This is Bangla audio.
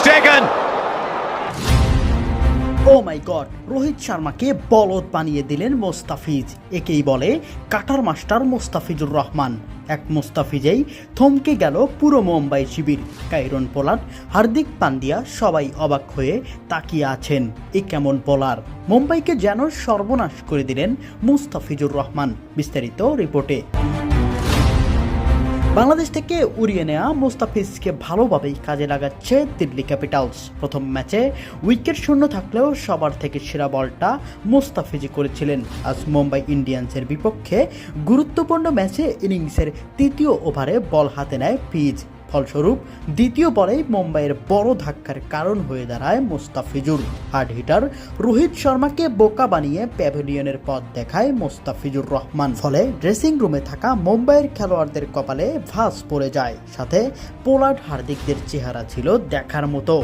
taken. ও মাই গড, রোহিত শর্মাকে বলদ বানিয়ে দিলেন মোস্তাফিজ। একেই বলে কাটার মাস্টার মোস্তাফিজুর রহমান। এক মোস্তাফিজেই থমকে গেল পুরো মুম্বাই শিবির। কাইরন পোলার্ড, হার্দিক পান্ডিয়া সবাই অবাক হয়ে তাকিয়ে আছেন। এ কেমন বোলার! মুম্বাইকে যেন সর্বনাশ করে দিলেন মোস্তাফিজুর রহমান। বিস্তারিত রিপোর্টে। বাংলাদেশ থেকে উড়িয়ে নেওয়া মোস্তাফিজকে ভালোভাবেই কাজে লাগাচ্ছে দিল্লি ক্যাপিটালস। প্রথম ম্যাচে উইকেট শূন্য থাকলেও সবার থেকে সেরা বলটা মোস্তাফিজই করেছিলেন। আজ মুম্বাই ইন্ডিয়ান্সের বিপক্ষে গুরুত্বপূর্ণ ম্যাচে ইনিংসের তৃতীয় ওভারে বল হাতে নেয় ফিজ। ফলস্বরূপ দ্বিতীয় বলেই মুম্বাইয়ের বড় ধাক্কার কারণ হয়ে দাঁড়ায় মোস্তাফিজুর। হার্ড হিটার রোহিত শর্মাকে বোকা বানিয়ে প্যাভিলিয়নের পথ দেখায় মোস্তাফিজুর রহমান। ফলে ড্রেসিং রুমে থাকা মুম্বাইয়ের খেলোয়াড়দের কপালে ভাঁজ পড়ে যায়। সাথে পোলার্ড, হার্দিকদের চেহারা ছিল দেখার মতো।